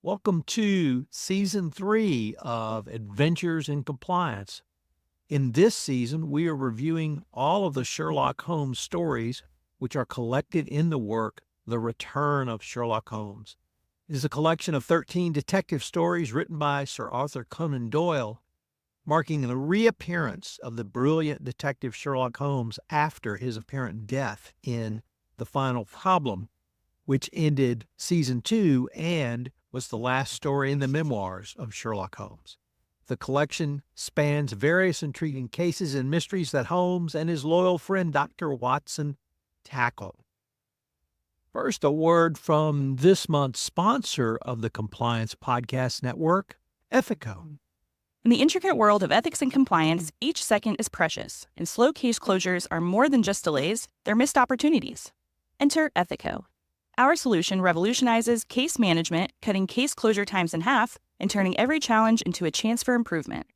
Welcome to Season 3 of Adventures in Compliance. In this season, we are reviewing all of the Sherlock Holmes stories which are collected in the work The Return of Sherlock Holmes. It is a collection of 13 detective stories written by Sir Arthur Conan Doyle, marking the reappearance of the brilliant detective Sherlock Holmes after his apparent death in The Final Problem, which ended Season 2 and was the last story in the memoirs of Sherlock Holmes. The collection spans various intriguing cases and mysteries that Holmes and his loyal friend Dr. Watson tackle. First, a word from this month's sponsor of the Compliance Podcast Network, Ethico. In the intricate world of ethics and compliance, each second is precious, and slow case closures are more than just delays, they're missed opportunities. Enter Ethico. Our solution revolutionizes case management, cutting case closure times in half and turning every challenge into a chance for improvement.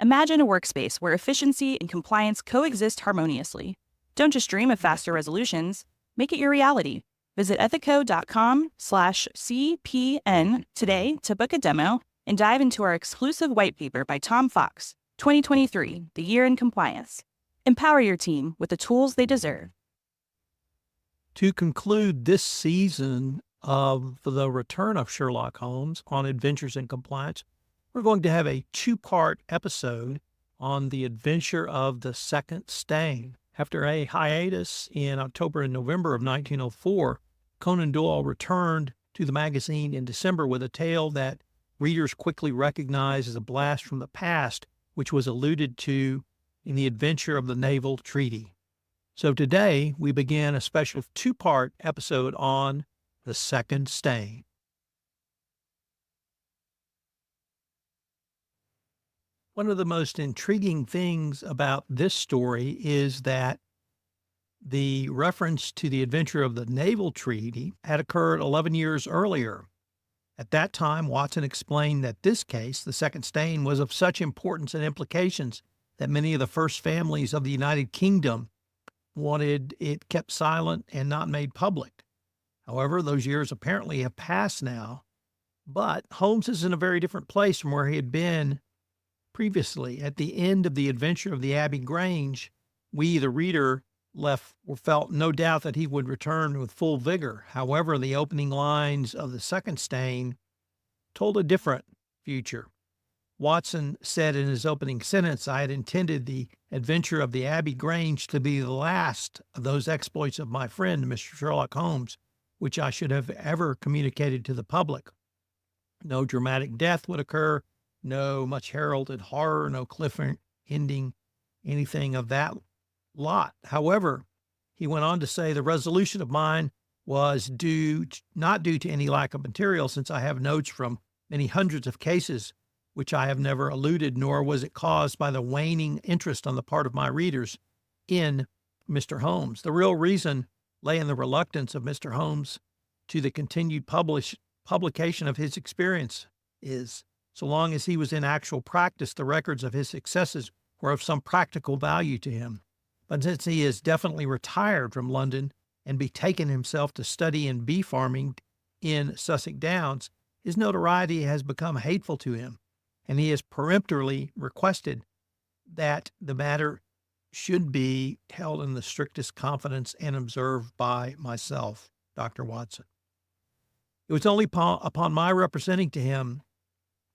Imagine a workspace where efficiency and compliance coexist harmoniously. Don't just dream of faster resolutions, make it your reality. Visit ethico.com/CPN today to book a demo and dive into our exclusive white paper by Tom Fox, 2023, The Year in Compliance. Empower your team with the tools they deserve. To conclude this season of The Return of Sherlock Holmes on Adventures in Compliance, we're going to have a two-part episode on the adventure of the second stain. After a hiatus in October and November of 1904, Conan Doyle returned to the magazine in December with a tale that readers quickly recognized as a blast from the past, which was alluded to in the adventure of the naval treaty. So today, we begin a special two-part episode on the second stain. One of the most intriguing things about this story is that the reference to the adventure of the naval treaty had occurred 11 years earlier. At that time, Watson explained that this case, the second stain, was of such importance and implications that many of the first families of the United Kingdom wanted it kept silent and not made public. However, those years apparently have passed now, but Holmes is in a very different place from where he had been previously. At the end of the adventure of the Abbey Grange, we, the reader, felt no doubt that he would return with full vigor. However, the opening lines of the second stain told a different future. Watson said in his opening sentence, "I had intended the adventure of the Abbey Grange to be the last of those exploits of my friend, Mr. Sherlock Holmes, which I should have ever communicated to the public. No dramatic death would occur, no much heralded horror, no cliff ending, anything of that lot. However," he went on to say, "the resolution of mine was not due to any lack of material, since I have notes from many hundreds of cases which I have never alluded, nor was it caused by the waning interest on the part of my readers in Mr. Holmes. The real reason lay in the reluctance of Mr. Holmes to the continued publication of his experience. So long as he was in actual practice, the records of his successes were of some practical value to him. But since he has definitely retired from London and betaken himself to study and bee farming in Sussex Downs, his notoriety has become hateful to him, and he has peremptorily requested that the matter should be held in the strictest confidence and observed by myself, Dr. Watson. It was only upon my representing to him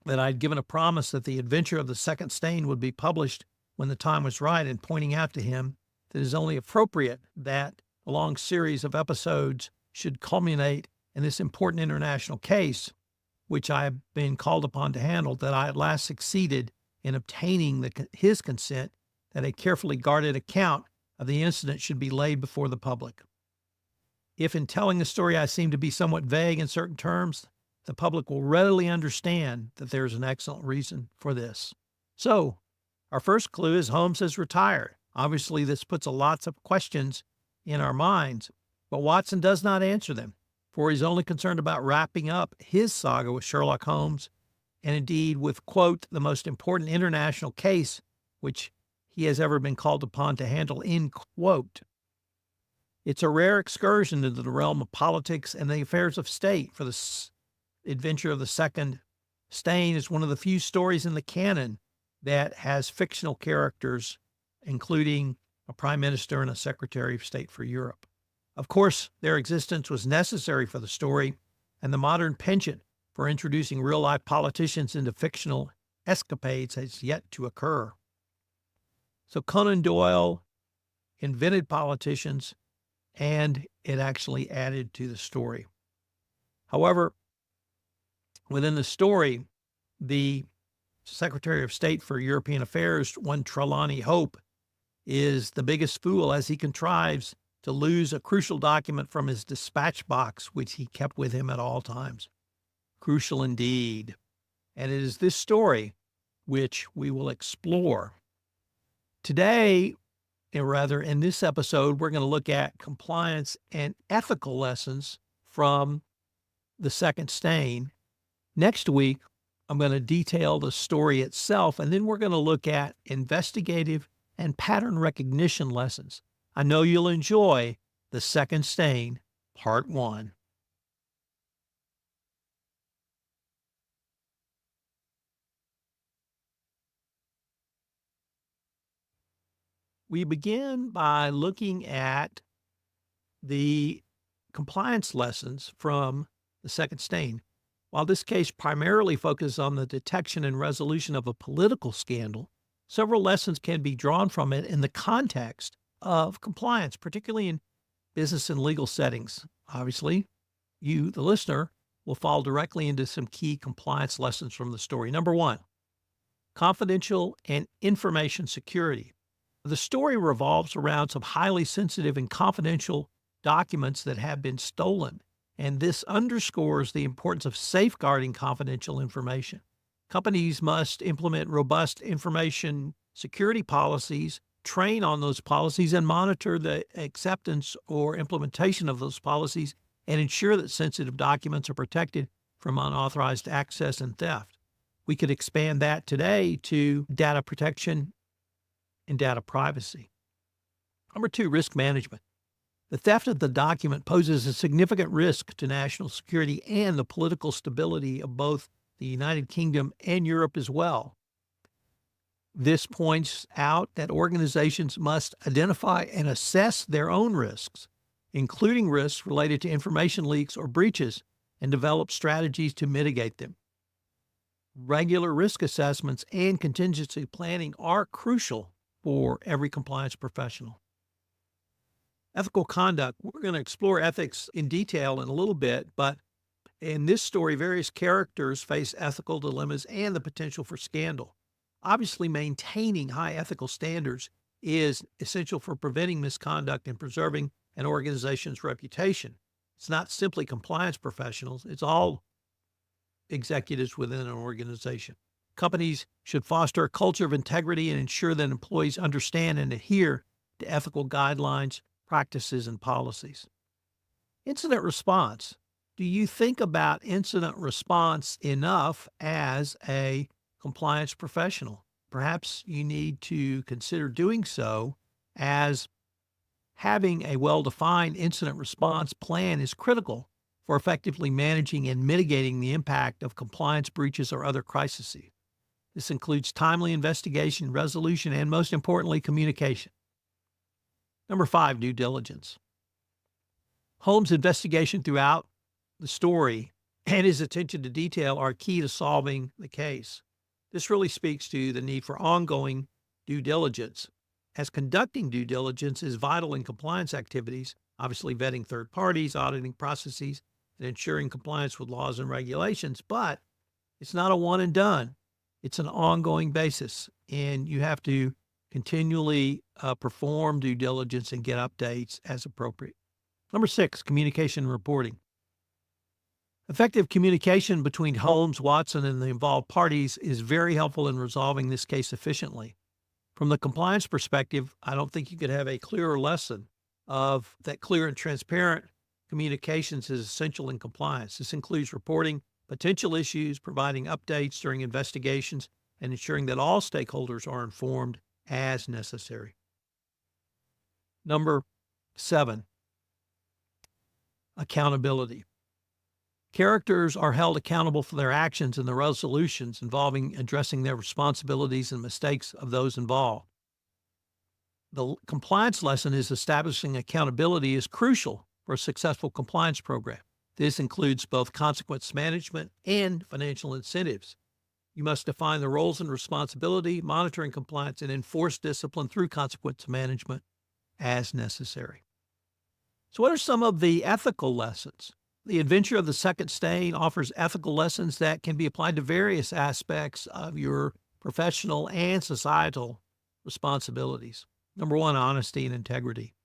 that I had given a promise that the adventure of the second stain would be published when the time was right, and pointing out to him that it is only appropriate that a long series of episodes should culminate in this important international case, which I have been called upon to handle, that I at last succeeded in obtaining his consent that a carefully guarded account of the incident should be laid before the public. If in telling the story I seem to be somewhat vague in certain terms, the public will readily understand that there is an excellent reason for this." So, our first clue is Holmes has retired. Obviously, this puts lots of questions in our minds, but Watson does not answer them, for he's only concerned about wrapping up his saga with Sherlock Holmes, and indeed with, quote, "the most important international case which he has ever been called upon to handle," end quote. It's a rare excursion into the realm of politics and the affairs of state for the Adventure of the Second Stain is one of the few stories in the canon that has fictional characters, including a prime minister and a secretary of state for Europe. Of course, their existence was necessary for the story, and the modern penchant for introducing real-life politicians into fictional escapades has yet to occur. So Conan Doyle invented politicians, and it actually added to the story. However, within the story, the Secretary of State for European Affairs, one Trelawney Hope, is the biggest fool as he contrives to lose a crucial document from his dispatch box, which he kept with him at all times. Crucial indeed. And it is this story which we will explore. Today, or rather in this episode, we're going to look at compliance and ethical lessons from the Second Stain. Next week, I'm going to detail the story itself, and then we're going to look at investigative and pattern recognition lessons. I know you'll enjoy The Second Stain, Part 1. We begin by looking at the compliance lessons from The Second Stain. While this case primarily focuses on the detection and resolution of a political scandal, several lessons can be drawn from it in the context of compliance, particularly in business and legal settings. Obviously, you, the listener, will fall directly into some key compliance lessons from the story. Number one, confidential and information security. The story revolves around some highly sensitive and confidential documents that have been stolen, and this underscores the importance of safeguarding confidential information. Companies must implement robust information security policies, train on those policies, and monitor the acceptance or implementation of those policies, and ensure that sensitive documents are protected from unauthorized access and theft. We could expand that today to data protection and data privacy. Number two, risk management. The theft of the document poses a significant risk to national security and the political stability of both the United Kingdom and Europe as well. This points out that organizations must identify and assess their own risks, including risks related to information leaks or breaches, and develop strategies to mitigate them. Regular risk assessments and contingency planning are crucial for every compliance professional. Ethical conduct. We're going to explore ethics in detail in a little bit, but in this story, various characters face ethical dilemmas and the potential for scandal. Obviously, maintaining high ethical standards is essential for preventing misconduct and preserving an organization's reputation. It's not simply compliance professionals, it's all executives within an organization. Companies should foster a culture of integrity and ensure that employees understand and adhere to ethical guidelines, practices, and policies. Incident response. Do you think about incident response enough as a compliance professional? Perhaps you need to consider doing so, as having a well-defined incident response plan is critical for effectively managing and mitigating the impact of compliance breaches or other crises. This includes timely investigation, resolution, and most importantly, communication. Number five, due diligence. Holmes' investigation throughout the story and his attention to detail are key to solving the case. This really speaks to the need for ongoing due diligence, as conducting due diligence is vital in compliance activities, obviously vetting third parties, auditing processes, and ensuring compliance with laws and regulations. But it's not a one and done. It's an ongoing basis, and you have to continually perform due diligence and get updates as appropriate. Number six, communication and reporting. Effective communication between Holmes, Watson, and the involved parties is very helpful in resolving this case efficiently. From the compliance perspective, I don't think you could have a clearer lesson of that clear and transparent communications is essential in compliance. This includes reporting potential issues, providing updates during investigations, and ensuring that all stakeholders are informed as necessary. Number seven, accountability. Characters are held accountable for their actions and the resolutions involving addressing their responsibilities and mistakes of those involved. The compliance lesson is establishing accountability is crucial for a successful compliance program. This includes both consequence management and financial incentives. You must define the roles and responsibility, monitoring compliance, and enforce discipline through consequence management as necessary. So, what are some of the ethical lessons? The Adventure of the Second Stain offers ethical lessons that can be applied to various aspects of your professional and societal responsibilities. Number one, honesty and integrity.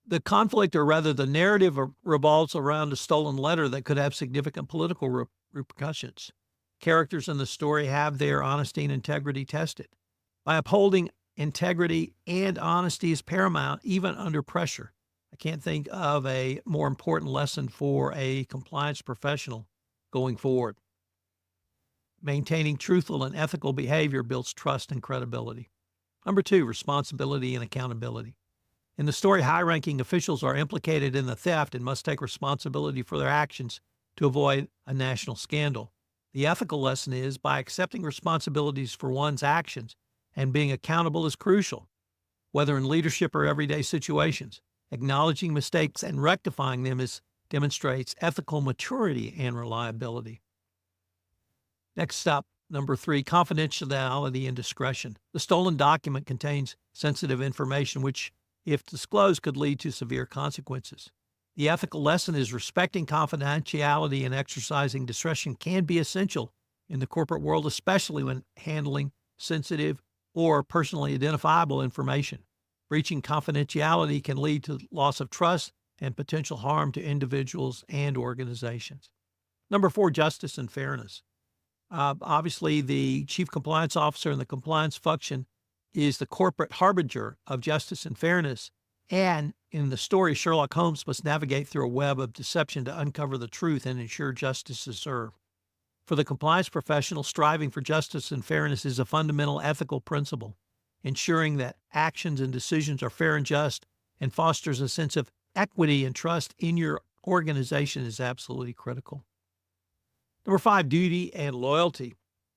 The conflict, or rather the narrative, revolves around a stolen letter that could have significant political repercussions. Characters in the story have their honesty and integrity tested. By upholding integrity and honesty is paramount, even under pressure. I can't think of a more important lesson for a compliance professional going forward. Maintaining truthful and ethical behavior builds trust and credibility. Number two, responsibility and accountability. In the story, high-ranking officials are implicated in the theft and must take responsibility for their actions to avoid a national scandal. The ethical lesson is by accepting responsibilities for one's actions and being accountable is crucial, whether in leadership or everyday situations. Acknowledging mistakes and rectifying them demonstrates ethical maturity and reliability. Next up, number three, confidentiality and discretion. The stolen document contains sensitive information which, if disclosed, could lead to severe consequences. The ethical lesson is respecting confidentiality and exercising discretion can be essential in the corporate world, especially when handling sensitive or personally identifiable information. Breaching confidentiality can lead to loss of trust and potential harm to individuals and organizations. Number four, justice and fairness. Obviously, the chief compliance officer in the compliance function is the corporate harbinger of justice and fairness. And in the story, Sherlock Holmes must navigate through a web of deception to uncover the truth and ensure justice is served. For the compliance professional, striving for justice and fairness is a fundamental ethical principle. Ensuring that actions and decisions are fair and just and fosters a sense of equity and trust in your organization is absolutely critical. Number five, duty and loyalty.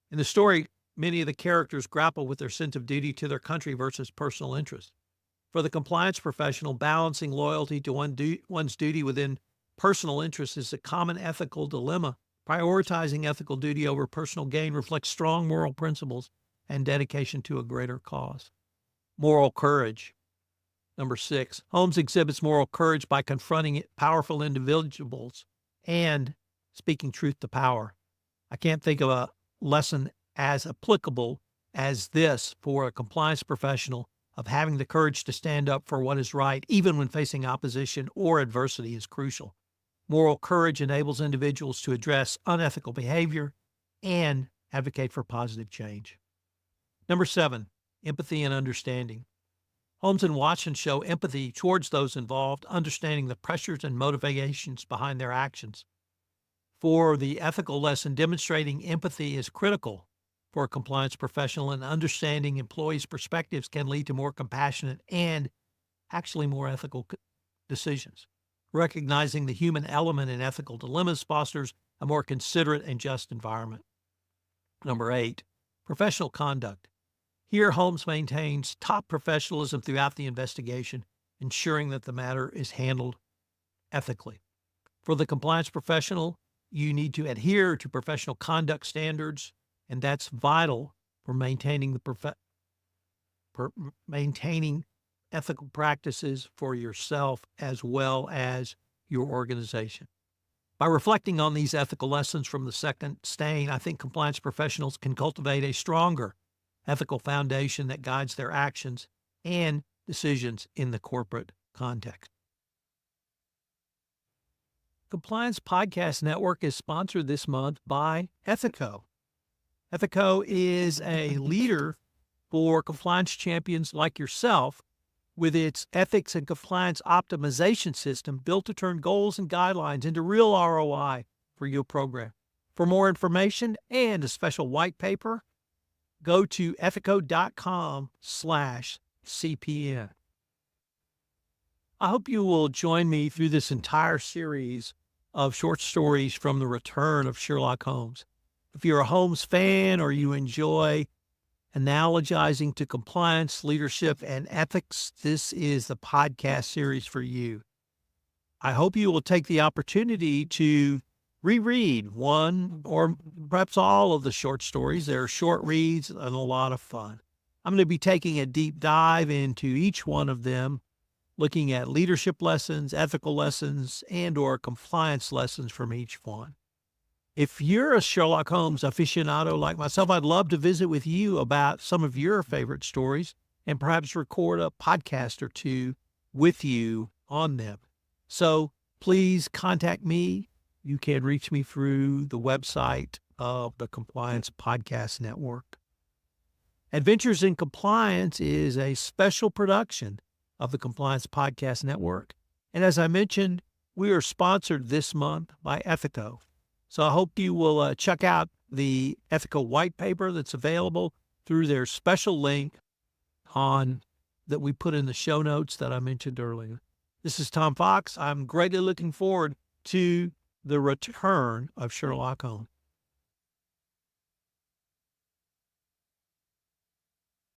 In the story, many of the characters grapple with their sense of duty to their country versus personal interest. For the compliance professional, balancing loyalty to one's duty within personal interest is a common ethical dilemma. Prioritizing ethical duty over personal gain reflects strong moral principles and dedication to a greater cause. Moral courage. Number six, Holmes exhibits moral courage by confronting powerful individuals and speaking truth to power. I can't think of a lesson as applicable as this for a compliance professional of having the courage to stand up for what is right, even when facing opposition or adversity, is crucial. Moral courage enables individuals to address unethical behavior and advocate for positive change. Number seven, empathy and understanding. Holmes and Watson show empathy towards those involved, understanding the pressures and motivations behind their actions. For the ethical lesson, demonstrating empathy is critical for a compliance professional, and understanding employees' perspectives can lead to more compassionate and actually more ethical decisions. Recognizing the human element in ethical dilemmas fosters a more considerate and just environment. Number eight, professional conduct. Here, Holmes maintains top professionalism throughout the investigation, ensuring that the matter is handled ethically. For the compliance professional, you need to adhere to professional conduct standards, and that's vital for maintaining maintaining ethical practices for yourself as well as your organization. By reflecting on these ethical lessons from the second stain, I think compliance professionals can cultivate a stronger ethical foundation that guides their actions and decisions in the corporate context. Compliance Podcast Network is sponsored this month by Ethico. Ethico is a leader for compliance champions like yourself with its ethics and compliance optimization system built to turn goals and guidelines into real ROI for your program. For more information and a special white paper, go to ethico.com/CPN. I hope you will join me through this entire series of short stories from the Return of Sherlock Holmes. If you're a Holmes fan or you enjoy analogizing to compliance, leadership, and ethics, this is the podcast series for you. I hope you will take the opportunity to reread one or perhaps all of the short stories. They're short reads and a lot of fun. I'm going to be taking a deep dive into each one of them, looking at leadership lessons, ethical lessons, and or compliance lessons from each one. If you're a Sherlock Holmes aficionado like myself, I'd love to visit with you about some of your favorite stories and perhaps record a podcast or two with you on them. So please contact me. You can reach me through the website of the Compliance Podcast Network. Adventures in Compliance is a special production of the Compliance Podcast Network. And as I mentioned, we are sponsored this month by Ethico. So I hope you will check out the Ethico white paper that's available through their special link that we put in the show notes that I mentioned earlier. This is Tom Fox. I'm greatly looking forward to the return of Sherlock Holmes.